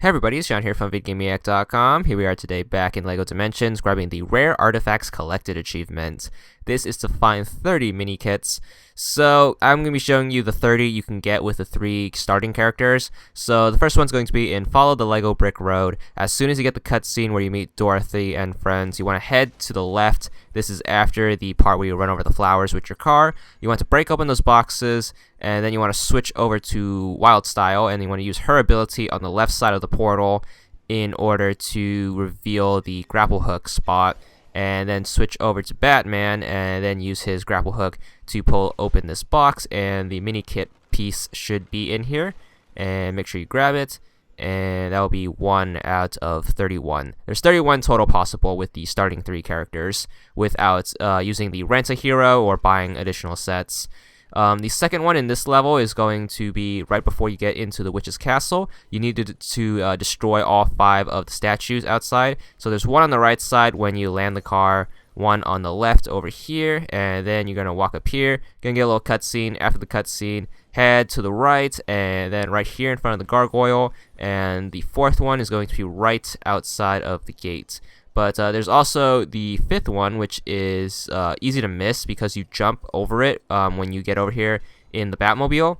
Hey everybody, it's John here from VidGamiac.com. Here we are today back in LEGO Dimensions, grabbing the Rare Artifacts Collected achievement. This is to find 30 Minikits. So I'm going to be showing you the 30 you can get with the 3 starting characters. So the first one's going to be in Follow the Lego Brick Road. As soon as you get the cutscene where you meet Dorothy and friends, you want to head to the left. This is after the part where you run over the flowers with your car. You want to break open those boxes, and then you want to switch over to Wild Style, and you want to use her ability on the left side of the portal in order to reveal the grapple hook spot, and then switch over to Batman and then use his grapple hook to pull open this box, and the mini kit piece should be in here, and make sure you grab it, and that will be 1 out of 31. There's 31 total possible with the starting 3 characters without using the Rent a Hero or buying additional sets. The second one in this level is going to be right before you get into the witch's castle. You need to destroy all 5 of the statues outside. So there's one on the right side when you land the car, one on the left over here, and then you're going to walk up here. Going to get a little cutscene. After the cutscene, head to the right, and then right here in front of the gargoyle. And the 4th one is going to be right outside of the gate. But there's also the 5th one, which is easy to miss because you jump over it when you get over here in the Batmobile.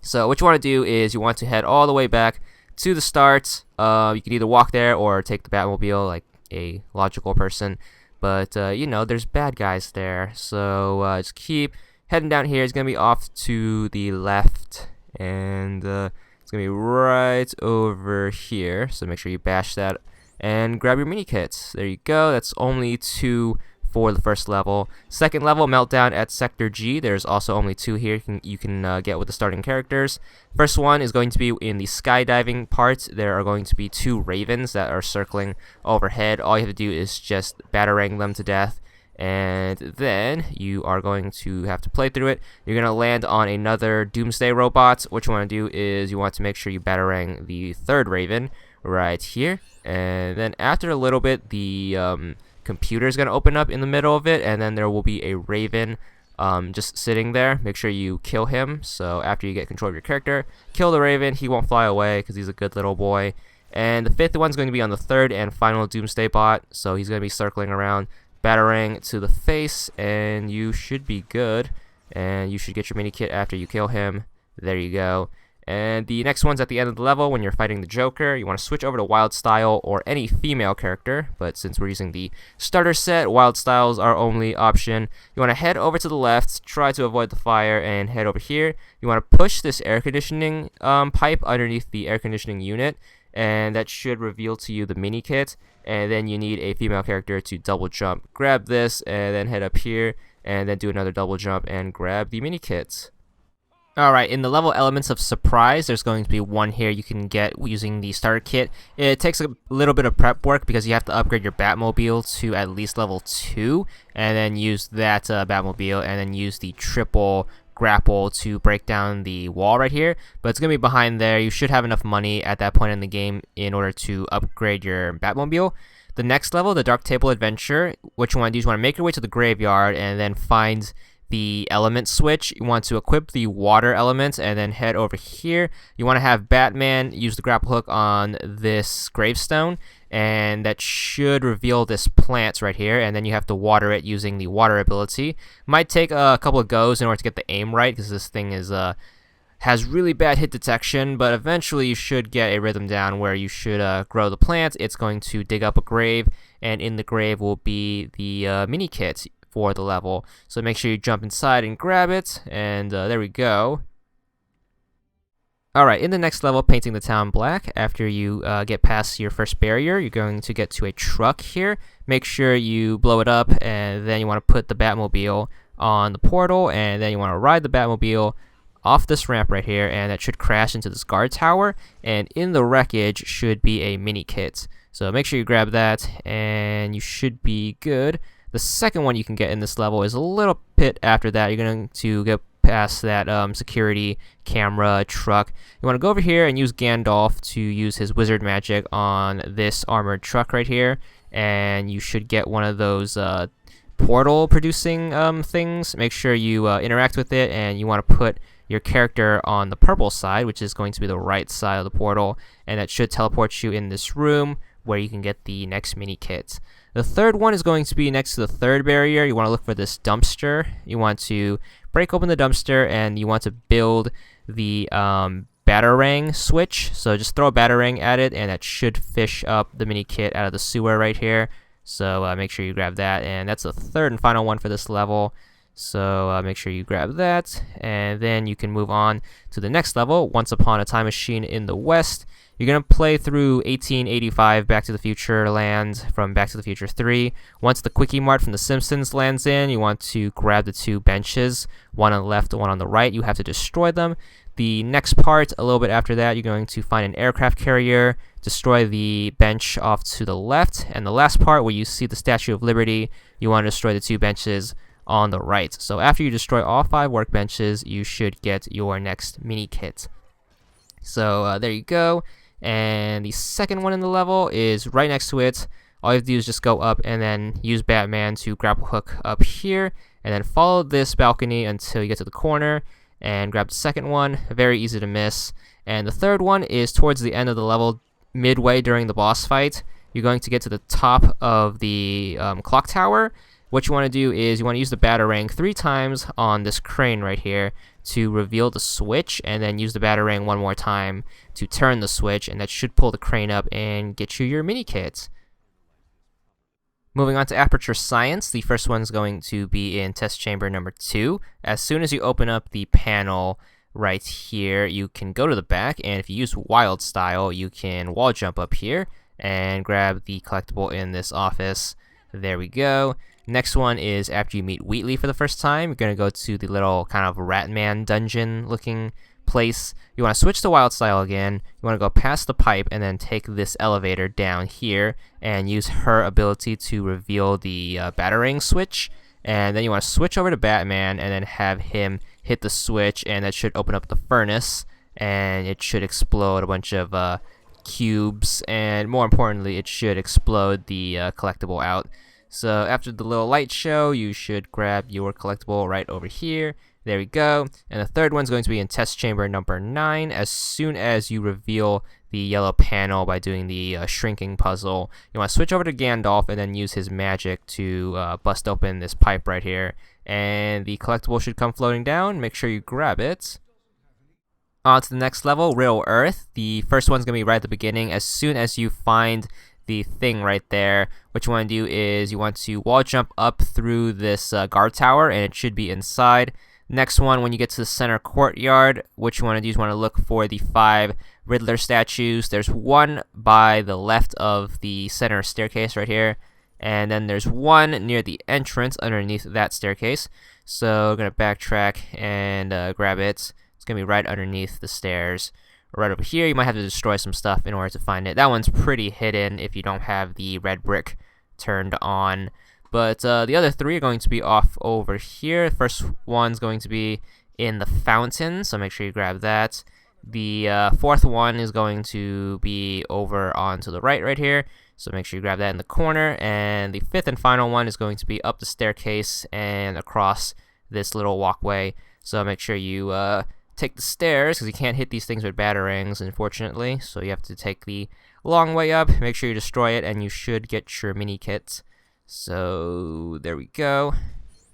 So what you want to do is you want to head all the way back to the start. You can either walk there or take the Batmobile like a logical person. But, you know, there's bad guys there. So just keep heading down here. It's going to be off to the left. And it's going to be right over here. So make sure you bash that and grab your mini kits. There you go. That's only 2 for the first level. Second level, Meltdown at Sector G. There's also only 2 here you can get with the starting characters. First one is going to be in the skydiving part. There are going to be 2 ravens that are circling overhead. All you have to do is just batarang them to death, and then you are going to have to play through it. You're going to land on another Doomsday robot. What you want to do is you want to make sure you batarang the 3rd raven right here, and then after a little bit the computer is going to open up in the middle of it, and then there will be a raven just sitting there. Make sure you kill him. So after you get control of your character, kill the raven. He won't fly away because he's a good little boy. And the 5th one's going to be on the 3rd and final Doomsday bot, so he's going to be circling around, battering to the face, and you should be good, and you should get your mini kit after you kill him. There you go. And the next one's at the end of the level when you're fighting the Joker. You want to switch over to Wild Style or any female character, but since we're using the starter set, Wild Style's our only option. You want to head over to the left, try to avoid the fire, and head over here. You want to push this air conditioning pipe underneath the air conditioning unit, and that should reveal to you the mini kit. And then you need a female character to double jump. Grab this, and then head up here, and then do another double jump and grab the mini kit. Alright, in the level Elements of Surprise, there's going to be one here you can get using the starter kit. It takes a little bit of prep work because you have to upgrade your Batmobile to at least level 2, and then use that Batmobile, and then use the triple grapple to break down the wall right here. But it's going to be behind there. You should have enough money at that point in the game in order to upgrade your Batmobile. The next level, the Dark Table Adventure, what you want to do is you want to make your way to the graveyard and then find the element switch. You want to equip the water element and then head over here. You want to have Batman use the grapple hook on this gravestone, and that should reveal this plant right here, and then you have to water it using the water ability. Might take a couple of goes in order to get the aim right because this thing is has really bad hit detection, but eventually you should get a rhythm down where you should grow the plant. It's going to dig up a grave, and in the grave will be the mini kit for the level. So make sure you jump inside and grab it, and there we go. Alright, in the next level, Painting the Town Black, after you get past your first barrier, you're going to get to a truck here. Make sure you blow it up, and then you want to put the Batmobile on the portal, and then you want to ride the Batmobile off this ramp right here, and that should crash into this guard tower, and in the wreckage should be a mini kit. So make sure you grab that, and you should be good. The second one you can get in this level is a little bit after that. You're going to get past that security camera truck. You want to go over here and use Gandalf to use his wizard magic on this armored truck right here, and you should get one of those portal producing things. Make sure you interact with it, and you want to put your character on the purple side, which is going to be the right side of the portal, and that should teleport you in this room where you can get the next mini kit. The third one is going to be next to the third barrier. You want to look for this dumpster. You want to break open the dumpster, and you want to build the Batarang switch. So just throw a Batarang at it, and that should fish up the mini kit out of the sewer right here. So make sure you grab that, and that's the third and final one for this level. So make sure you grab that, and then you can move on to the next level, Once Upon a Time Machine in the West. You're going to play through 1885 Back to the Future land from Back to the Future 3. Once the Quickie Mart from The Simpsons lands in, you want to grab the two benches, one on the left, one on the right. You have to destroy them. The next part, a little bit after that, you're going to find an aircraft carrier, destroy the bench off to the left, and the last part where you see the Statue of Liberty, you want to destroy the two benches on the right. So after you destroy all 5 workbenches, you should get your next mini kit. So there you go. And the second one in the level is right next to it. All you have to do is just go up and then use Batman to grapple hook up here, and then follow this balcony until you get to the corner and grab the second one. Very easy to miss. And the third one is towards the end of the level, midway during the boss fight. You're going to get to the top of the clock tower. What you want to do is you want to use the Batarang 3 times on this crane right here to reveal the switch, and then use the Batarang 1 more time to turn the switch, and that should pull the crane up and get you your mini kit. Moving on to Aperture Science, the first one's going to be in test chamber number 2. As soon as you open up the panel right here, you can go to the back, and if you use Wild Style, you can wall jump up here and grab the collectible in this office. There we go. Next one is after you meet Wheatley for the first time, you're going to go to the little kind of Ratman dungeon looking place. You want to switch to Wild Style again. You want to go past the pipe and then take this elevator down here and use her ability to reveal the Batarang switch. And then you want to switch over to Batman and then have him hit the switch, and that should open up the furnace, and it should explode a bunch of cubes, and more importantly, it should explode the collectible out. So after the little light show, you should grab your collectible right over here. There we go. And the third one's going to be in test chamber number 9. As soon as you reveal the yellow panel by doing the shrinking puzzle, you want to switch over to Gandalf and then use his magic to bust open this pipe right here. And the collectible should come floating down. Make sure you grab it. On to the next level, Riddle Earth. The first one's going to be right at the beginning. As soon as you find the thing right there, what you want to do is you want to wall jump up through this guard tower, and it should be inside. Next one, when you get to the center courtyard, what you want to do is you want to look for the 5 Riddler statues. There's one by the left of the center staircase right here, and then there's one near the entrance underneath that staircase. So I'm going to backtrack and grab it. It's going to be right underneath the stairs. Right over here, you might have to destroy some stuff in order to find it. That one's pretty hidden if you don't have the red brick turned on. But the other 3 are going to be off over here. The first one's going to be in the fountain, so make sure you grab that. The 4th one is going to be over on to the right here, so make sure you grab that in the corner. And the 5th and final one is going to be up the staircase and across this little walkway, so make sure you take the stairs, because you can't hit these things with batarangs, unfortunately, so you have to take the long way up. Make sure you destroy it, and you should get your mini kit. So there we go,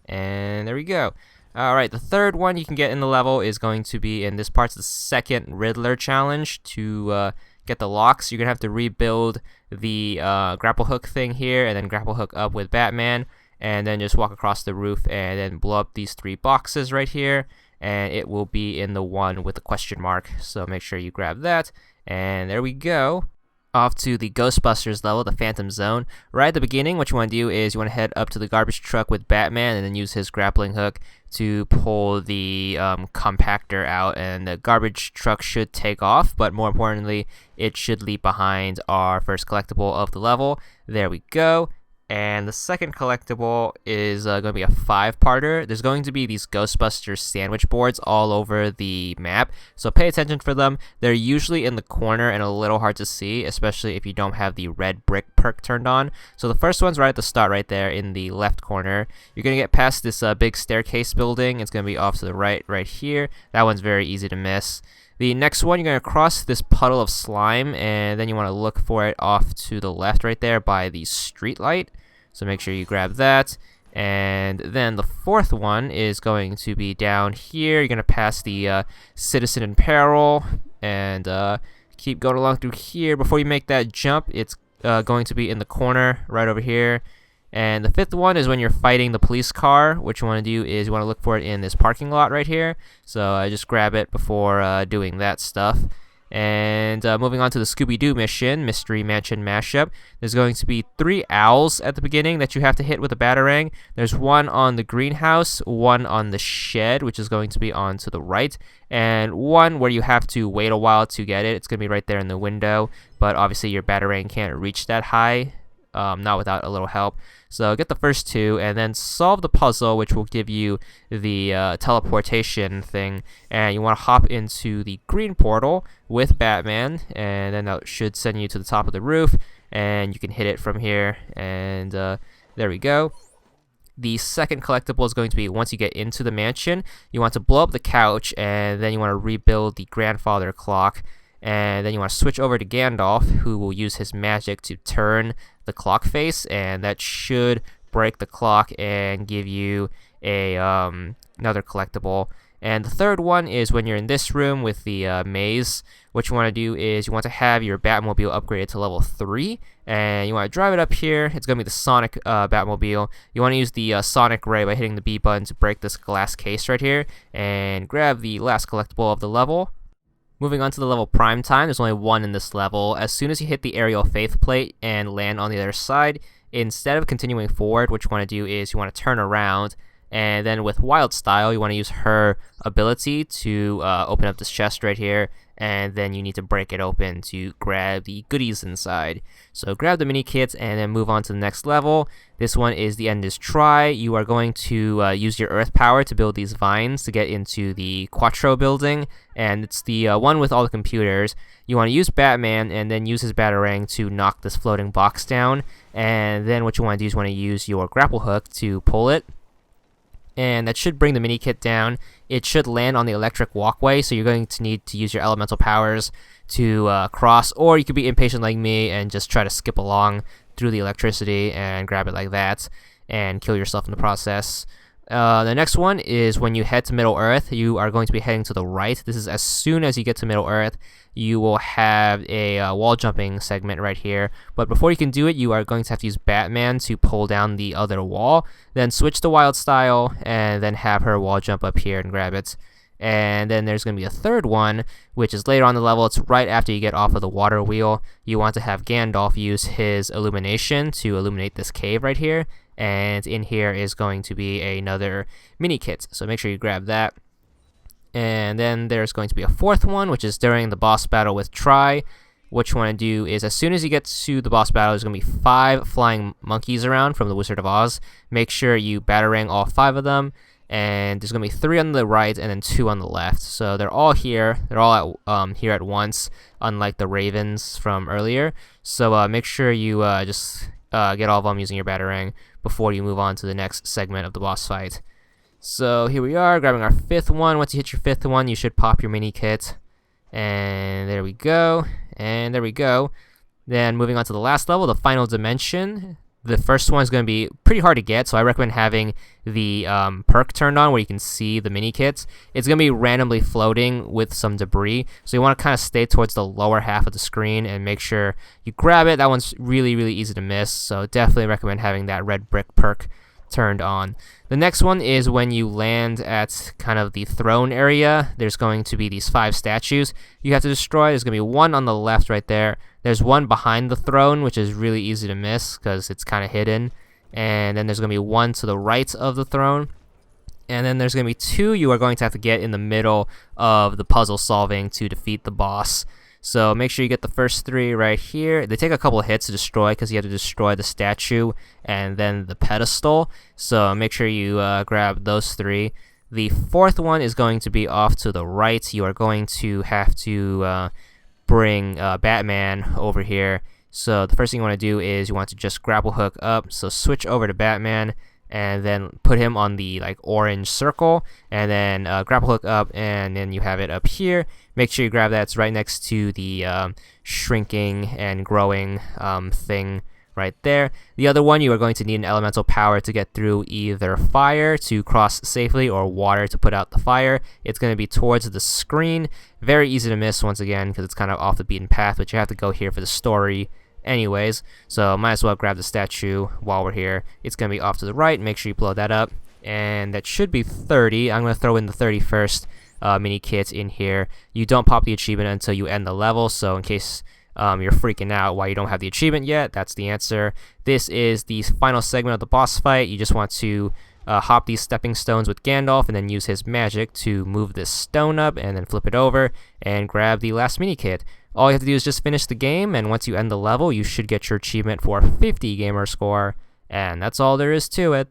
and there we go. Alright, the third one you can get in the level is going to be in this part's the second Riddler challenge. To get the locks, you're going to have to rebuild the grapple hook thing here, and then grapple hook up with Batman, and then just walk across the roof and then blow up these 3 boxes right here, and it will be in the one with the question mark, so make sure you grab that. And there we go. Off to the Ghostbusters level, the Phantom Zone. Right at the beginning, what you want to do is you want to head up to the garbage truck with Batman and then use his grappling hook to pull the compactor out, and the garbage truck should take off, but more importantly, it should leave behind our first collectible of the level. There we go. And the second collectible is going to be a 5-parter. There's going to be these Ghostbusters sandwich boards all over the map, so pay attention for them. They're usually in the corner and a little hard to see, especially if you don't have the red brick perk turned on. So the first one's right at the start right there in the left corner. You're going to get past this big staircase building. It's going to be off to the right here. That one's very easy to miss. The next one, you're going to cross this puddle of slime, and then you want to look for it off to the left right there by the street light. So make sure you grab that. And then the fourth one is going to be down here. You're going to pass the Citizen in Peril and keep going along through here. Before you make that jump, it's going to be in the corner right over here. And the fifth one is when you're fighting the police car. What you want to do is you want to look for it in this parking lot right here. So just grab it before doing that stuff. And moving on to the Scooby-Doo mission, Mystery Mansion Mashup, there's going to be 3 owls at the beginning that you have to hit with a batarang. There's one on the greenhouse, one on the shed, which is going to be on to the right, and one where you have to wait a while to get it. It's going to be right there in the window, but obviously your batarang can't reach that high. Not without a little help. So get the first 2 and then solve the puzzle, which will give you the teleportation thing. And you want to hop into the green portal with Batman, and then that should send you to the top of the roof, and you can hit it from here. And there we go. The second collectible is going to be once you get into the mansion, you want to blow up the couch, and then you want to rebuild the grandfather clock. And then you want to switch over to Gandalf, who will use his magic to turn the clock face, and that should break the clock and give you a another collectible. And the third one is when you're in this room with the maze. What you want to do is you want to have your Batmobile upgraded to level 3, and you want to drive it up here. It's going to be the Sonic Batmobile. You want to use the Sonic Ray by hitting the B button to break this glass case right here, and grab the last collectible of the level. Moving on to the level Prime Time, there's only one in this level. As soon as you hit the aerial faith plate and land on the other side, instead of continuing forward, what you want to do is you want to turn around, and then with Wild Style, you want to use her ability to open up this chest right here, and then you need to break it open to grab the goodies inside. So grab the mini kits and then move on to the next level. This one is the End is Try. You are going to use your earth power to build these vines to get into the Quattro building, and it's the one with all the computers. You want to use Batman and then use his batarang to knock this floating box down, and then what you want to do is you want to use your grapple hook to pull it. And that should bring the mini kit down. It should land on the electric walkway, so you're going to need to use your elemental powers to cross, or you could be impatient like me and just try to skip along through the electricity and grab it like that and kill yourself in the process. The next one is when you head to Middle Earth, you are going to be heading to the right. This is as soon as you get to Middle Earth, you will have a wall jumping segment right here. But before you can do it, you are going to have to use Batman to pull down the other wall. Then switch to Wild Style, and then have her wall jump up here and grab it. And then there's going to be a third one, which is later on the level. It's right after you get off of the water wheel. You want to have Gandalf use his illumination to illuminate this cave right here. And in here is going to be another mini kit, so make sure you grab that. And then there's going to be a fourth one, which is during the boss battle with Try. What you want to do is as soon as you get to the boss battle, there's going to be 5 flying monkeys around from the Wizard of Oz. Make sure you batarang all 5 of them. And there's going to be 3 on the right and then 2 on the left. So they're all here. They're all at, here at once, unlike the ravens from earlier. So make sure you just get all of them using your batarang before you move on to the next segment of the boss fight. So here we are, grabbing our 5th one. Once you hit your 5th one, you should pop your mini kit. And there we go. And there we go. Then moving on to the last level, the final dimension. The first one is going to be pretty hard to get, so I recommend having the perk turned on where you can see the mini kits. It's going to be randomly floating with some debris, so you want to kind of stay towards the lower half of the screen and make sure you grab it. That one's really, really easy to miss, so definitely recommend having that red brick perk turned on. The next one is when you land at kind of the throne area. There's going to be these 5 statues you have to destroy. There's going to be one on the left right there. There's one behind the throne, which is really easy to miss because it's kind of hidden. And then there's going to be one to the right of the throne. And then there's going to be 2 you are going to have to get in the middle of the puzzle solving to defeat the boss. So make sure you get the first 3 right here. They take a couple of hits to destroy because you have to destroy the statue and then the pedestal. So make sure you grab those 3. The 4th one is going to be off to the right. You are going to have to bring Batman over here. So the first thing you want to do is you want to just grapple hook up. So switch over to Batman and then put him on the orange circle, and then grapple hook up, and then you have it up here. Make sure you grab that. It's right next to the shrinking and growing thing right there. The other one, you are going to need an elemental power to get through either fire to cross safely or water to put out the fire. It's going to be towards the screen. Very easy to miss once again because it's kind of off the beaten path, but you have to go here for the story anyways. So might as well grab the statue while we're here. It's going to be off to the right. Make sure you blow that up. And that should be 30. I'm going to throw in the 31st mini kit in here. You don't pop the achievement until you end the level, so in case you're freaking out why you don't have the achievement yet, that's the answer. This is the final segment of the boss fight. You just want to hop these stepping stones with Gandalf and then use his magic to move this stone up and then flip it over and grab the last mini kit. All you have to do is just finish the game, and once you end the level, you should get your achievement for 50 gamer score, and that's all there is to it.